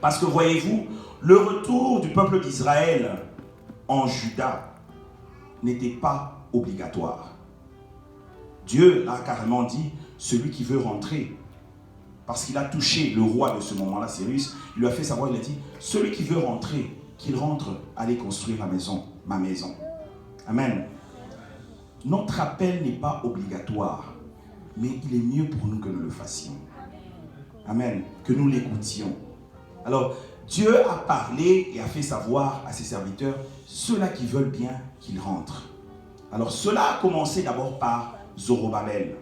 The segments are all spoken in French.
Parce que voyez-vous, le retour du peuple d'Israël en Juda n'était pas obligatoire. Dieu a carrément dit, celui qui veut rentrer, parce qu'il a touché le roi de ce moment-là, Cyrus, il lui a fait savoir, il a dit, celui qui veut rentrer, qu'il rentre, allez construire la maison, ma maison. Amen. Notre appel n'est pas obligatoire, mais il est mieux pour nous que nous le fassions. Amen. Que nous l'écoutions. Alors, Dieu a parlé et a fait savoir à ses serviteurs, ceux-là qui veulent bien, qu'ils rentrent. Alors, cela a commencé d'abord par Zorobabel.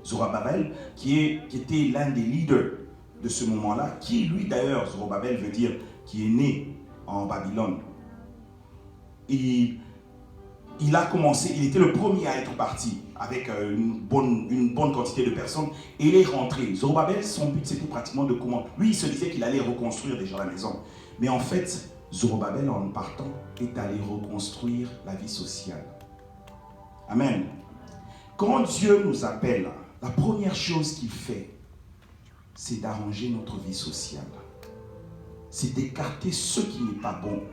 Zorobabel, qui était l'un des leaders de ce moment-là, qui lui d'ailleurs, Zorobabel veut dire, qui est né en Babylone. Il a commencé, il était le premier à être parti avec une bonne quantité de personnes et il est rentré. Zorobabel, son but c'était pratiquement de comment. Lui, il se disait qu'il allait reconstruire déjà la maison. Mais en fait, Zorobabel, en partant, est allé reconstruire la vie sociale. Amen. Quand Dieu nous appelle, la première chose qu'il fait, c'est d'arranger notre vie sociale. C'est d'écarter ce qui n'est pas bon.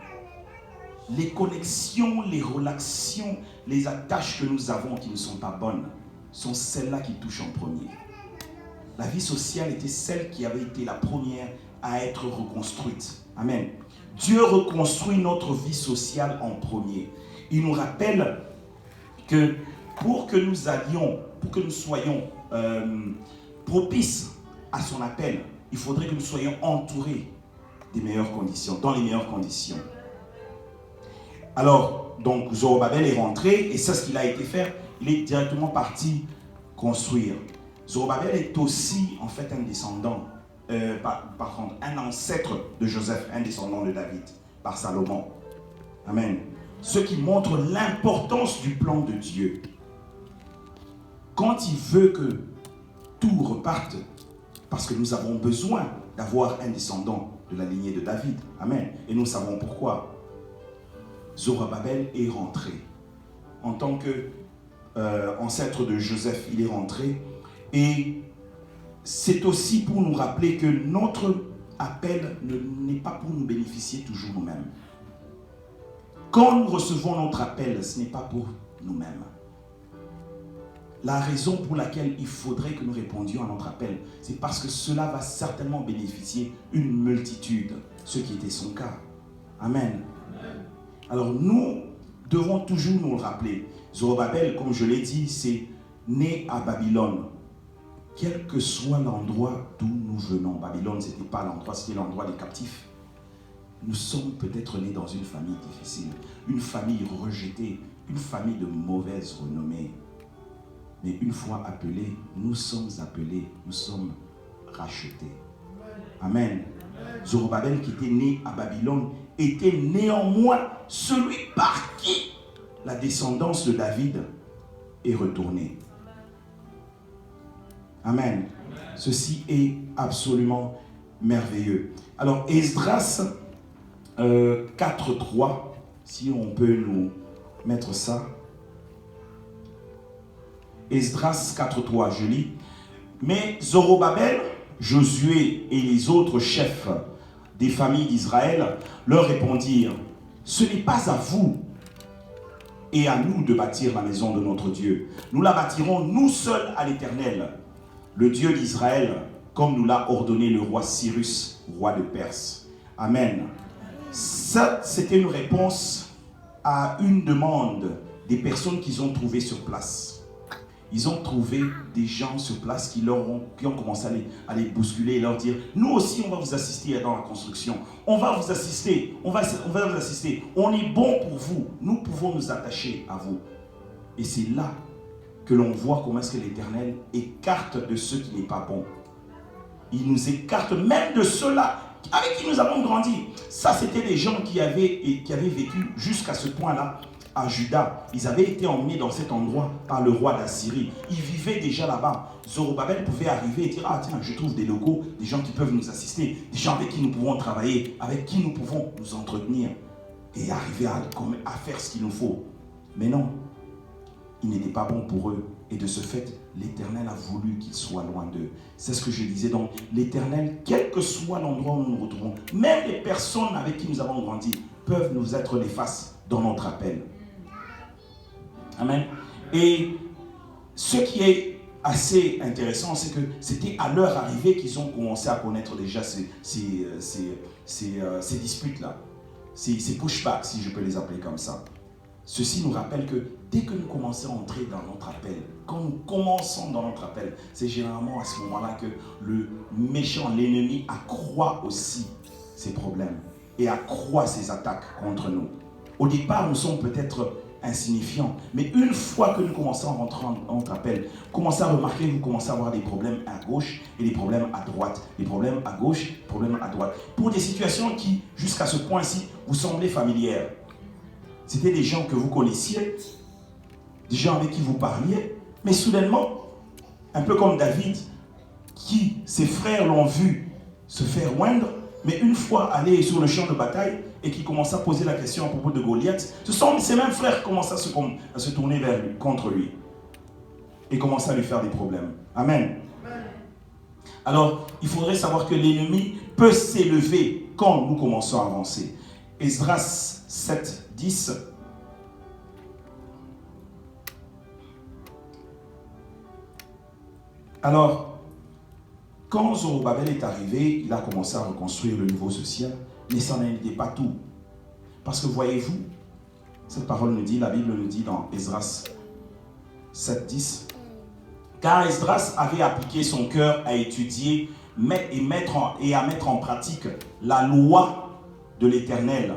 Les connexions, les relations, les attaches que nous avons qui ne sont pas bonnes, sont celles-là qui touchent en premier. La vie sociale était celle qui avait été la première à être reconstruite. Amen. Dieu reconstruit notre vie sociale en premier. Il nous rappelle que pour que nous soyons propices à son appel, il faudrait que nous soyons entourés des meilleures conditions, dans les meilleures conditions. Alors, donc Zorobabel est rentré et c'est ce qu'il a été faire. Il est directement parti construire. Zorobabel est aussi en fait un descendant, un ancêtre de Joseph, un descendant de David, par Salomon. Amen. Ce qui montre l'importance du plan de Dieu. Quand il veut que tout reparte, parce que nous avons besoin d'avoir un descendant de la lignée de David. Amen. Et nous savons pourquoi. Zorobabel est rentré. En tant qu'ancêtre de Joseph, il est rentré. Et c'est aussi pour nous rappeler que notre appel n'est pas pour nous bénéficier toujours nous-mêmes. Quand nous recevons notre appel, ce n'est pas pour nous-mêmes. La raison pour laquelle il faudrait que nous répondions à notre appel, c'est parce que cela va certainement bénéficier une multitude, ce qui était son cas. Amen. Alors nous devons toujours nous le rappeler. Zorobabel, comme je l'ai dit, c'est né à Babylone. Quel que soit l'endroit d'où nous venons, Babylone, ce n'était pas l'endroit, c'était l'endroit des captifs. Nous sommes peut-être nés dans une famille difficile, une famille rejetée, une famille de mauvaise renommée. Mais une fois appelés, nous sommes rachetés. Amen. Zorobabel, qui était né à Babylone, était néanmoins celui par qui la descendance de David est retournée. Amen. Ceci est absolument merveilleux. Alors, Esdras 4.3, si on peut nous mettre ça. Esdras 4.3, je lis. Mais Zorobabel, Josué et les autres chefs des familles d'Israël leur répondirent, ce n'est pas à vous et à nous de bâtir la maison de notre Dieu. Nous la bâtirons nous seuls à l'Éternel, le Dieu d'Israël, comme nous l'a ordonné le roi Cyrus, roi de Perse. Amen. Ça, c'était une réponse à une demande des personnes qu'ils ont trouvées sur place. Ils ont trouvé des gens sur place qui ont commencé à les bousculer et leur dire, nous aussi on va vous assister dans la construction, on va vous assister, on va vous assister, on est bon pour vous, nous pouvons nous attacher à vous. Et c'est là que l'on voit comment est-ce que l'Éternel écarte de ce qui n'est pas bon. Il nous écarte même de ceux-là avec qui nous avons grandi. Ça, c'était des gens qui avaient vécu jusqu'à ce point-là à Juda. Ils avaient été emmenés dans cet endroit par le roi d'Assyrie. Ils vivaient déjà là-bas. Zorobabel pouvait arriver et dire, ah tiens, je trouve des locaux, des gens qui peuvent nous assister, des gens avec qui nous pouvons travailler, avec qui nous pouvons nous entretenir et arriver à faire ce qu'il nous faut. Mais non, il n'était pas bon pour eux. Et de ce fait, l'Éternel a voulu qu'ils soient loin d'eux. C'est ce que je disais. Donc, l'Éternel, quel que soit l'endroit où nous nous retrouvons, même les personnes avec qui nous avons grandi, peuvent nous être néfastes dans notre appel. Amen. Et ce qui est assez intéressant, c'est que c'était à leur arrivée qu'ils ont commencé à connaître déjà ces disputes-là, ces pushbacks, si je peux les appeler comme ça. Ceci nous rappelle que dès que nous commençons à entrer dans notre appel, quand nous commençons dans notre appel, c'est généralement à ce moment-là que le méchant, l'ennemi, accroît aussi ses problèmes et accroît ses attaques contre nous. Au départ, nous sommes peut-être insignifiants, mais une fois que nous commençons à rentrer dans notre appel, commencez à remarquer que vous commencez à avoir des problèmes à gauche et des problèmes à droite. Des problèmes à gauche, des problèmes à droite. Pour des situations qui, jusqu'à ce point-ci, vous semblaient familières. C'était des gens que vous connaissiez, des gens avec qui vous parliez, mais soudainement, un peu comme David, qui ses frères l'ont vu se faire oindre, mais une fois allé sur le champ de bataille et qui commence à poser la question à propos de Goliath, ces mêmes frères commencent à se tourner vers lui, contre lui, et commencent à lui faire des problèmes. Amen. Alors, il faudrait savoir que l'ennemi peut s'élever quand nous commençons à avancer. Esdras 7, 10. Alors, quand Zorobabel est arrivé, il a commencé à reconstruire le niveau social, mais ça n'était pas tout. Parce que voyez-vous, cette parole nous dit, la Bible nous dit dans Esdras 7, 10, car Esdras avait appliqué son cœur à étudier et à mettre en pratique la loi de l'Éternel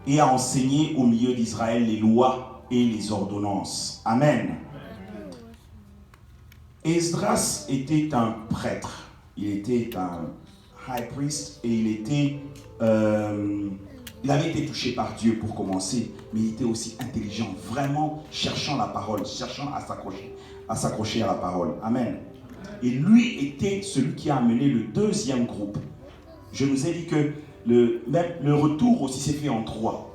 et à enseigner au milieu d'Israël les lois et les ordonnances. Amen. Esdras était un prêtre. Il était un high priest et il avait été touché par Dieu pour commencer, mais il était aussi intelligent, vraiment cherchant la parole, cherchant à s'accrocher à la parole. Amen. Et lui était celui qui a amené le deuxième groupe. Je nous ai dit que le retour aussi s'est fait en 3.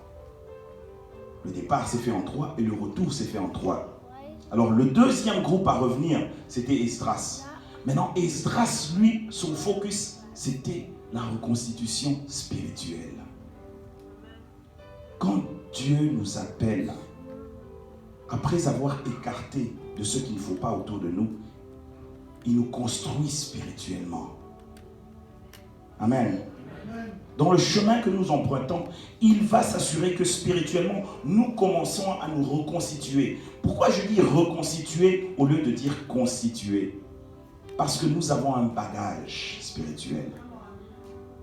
Le départ s'est fait en 3 et le retour s'est fait en 3. Alors le deuxième groupe à revenir, c'était Esdras. Maintenant, Esdras, lui, son focus, c'était la reconstitution spirituelle. Quand Dieu nous appelle, après avoir écarté de ce qu'il ne faut pas autour de nous, il nous construit spirituellement. Amen. Dans le chemin que nous empruntons, il va s'assurer que spirituellement, nous commençons à nous reconstituer. Pourquoi je dis reconstituer au lieu de dire constituer? Parce que nous avons un bagage spirituel,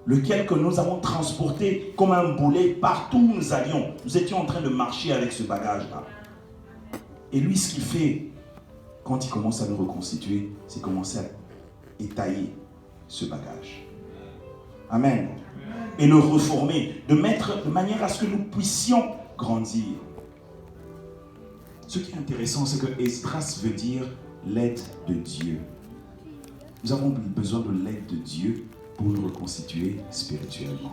lequel que nous avons transporté comme un boulet partout où nous allions. Nous étions en train de marcher avec ce bagage-là. Et lui, ce qu'il fait, quand il commence à nous reconstituer, c'est commencer à étayer ce bagage. Amen. Et le reformer, de manière à ce que nous puissions grandir. Ce qui est intéressant, c'est que Esdras veut dire l'aide de Dieu. Nous avons besoin de l'aide de Dieu pour nous reconstituer spirituellement.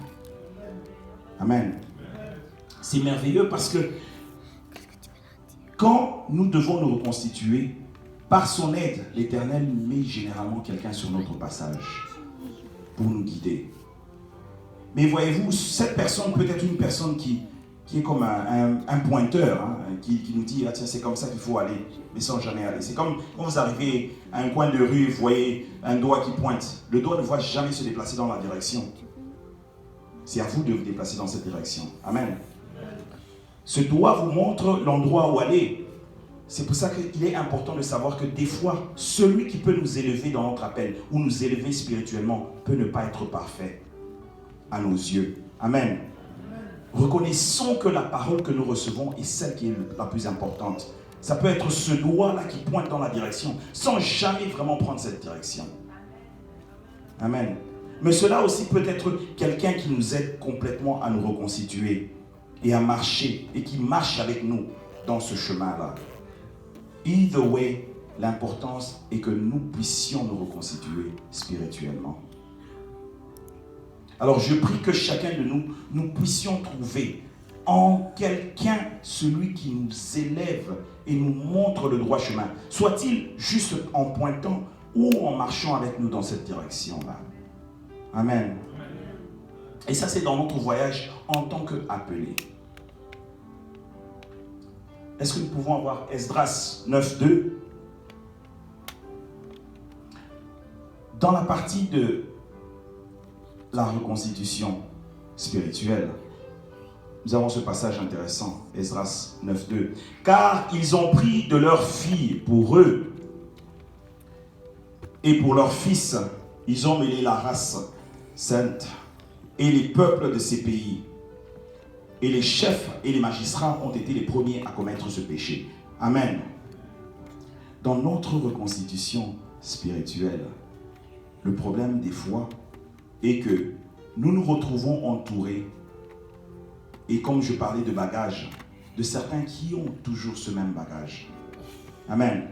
Amen. C'est merveilleux parce que quand nous devons nous reconstituer, par son aide, l'Éternel met généralement quelqu'un sur notre passage pour nous guider. Mais voyez-vous, cette personne peut être une personne qui est comme un pointeur, hein, qui nous dit, ah, tiens, c'est comme ça qu'il faut aller, mais sans jamais aller. C'est comme quand vous arrivez à un coin de rue, vous voyez un doigt qui pointe. Le doigt ne va jamais se déplacer dans la direction. C'est à vous de vous déplacer dans cette direction. Amen. Ce doigt vous montre l'endroit où aller. C'est pour ça qu'il est important de savoir que des fois, celui qui peut nous élever dans notre appel ou nous élever spirituellement peut ne pas être parfait à nos yeux. Amen. Reconnaissons que la parole que nous recevons est celle qui est la plus importante. Ça peut être ce doigt-là qui pointe dans la direction, sans jamais vraiment prendre cette direction. Amen. Mais cela aussi peut être quelqu'un qui nous aide complètement à nous reconstituer et à marcher, et qui marche avec nous dans ce chemin-là. Either way, l'importance est que nous puissions nous reconstituer spirituellement. Alors je prie que chacun de nous puissions trouver en quelqu'un celui qui nous élève et nous montre le droit chemin. Soit-il juste en pointant ou en marchant avec nous dans cette direction-là. Amen. Et ça, c'est dans notre voyage en tant qu'appelés. Est-ce que nous pouvons avoir Esdras 9.2? Dans la partie de la reconstitution spirituelle, nous avons ce passage intéressant, Esdras 9.2. Car ils ont pris de leurs filles pour eux et pour leurs fils, ils ont mêlé la race sainte et les peuples de ces pays. Et les chefs et les magistrats ont été les premiers à commettre ce péché. Amen. Dans notre reconstitution spirituelle, le problème des fois est que nous nous retrouvons entourés, et comme je parlais de bagages, de certains qui ont toujours ce même bagage. Amen.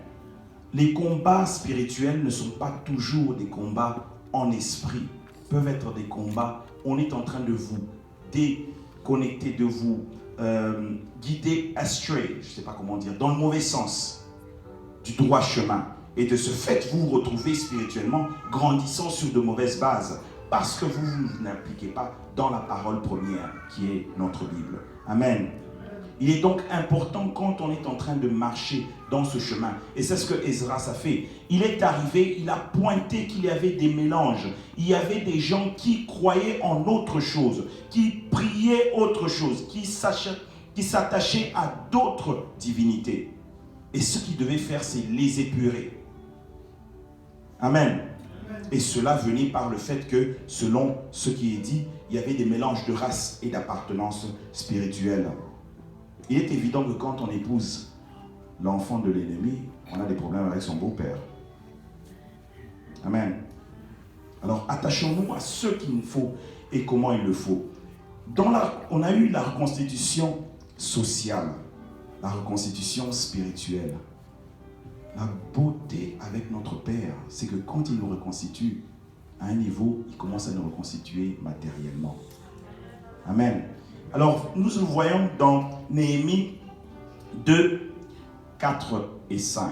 Les combats spirituels ne sont pas toujours des combats en esprit, peuvent être des combats, on est en train de vous déconnecter, de vous guider astray, je ne sais pas comment dire, dans le mauvais sens du droit chemin. Et de ce fait, vous vous retrouvez spirituellement grandissant sur de mauvaises bases parce que vous n'appliquez pas dans la parole première qui est notre Bible. Amen. Il est donc important quand on est en train de marcher dans ce chemin. Et c'est ce que Esdras a fait. Il est arrivé, il a pointé qu'il y avait des mélanges. Il y avait des gens qui croyaient en autre chose, qui priaient autre chose, qui s'attachaient à d'autres divinités. Et ce qu'il devait faire, c'est les épurer. Amen. Et cela venait par le fait que, selon ce qui est dit, il y avait des mélanges de races et d'appartenance spirituelle. Il est évident que quand on épouse l'enfant de l'ennemi, on a des problèmes avec son beau-père. Amen. Alors, attachons-nous à ce qu'il faut et comment il le faut. On a eu la reconstitution sociale, la reconstitution spirituelle. La beauté avec notre Père, c'est que quand il nous reconstitue à un niveau, il commence à nous reconstituer matériellement. Amen. Alors, nous le voyons dans Néhémie 2, 4 et 5.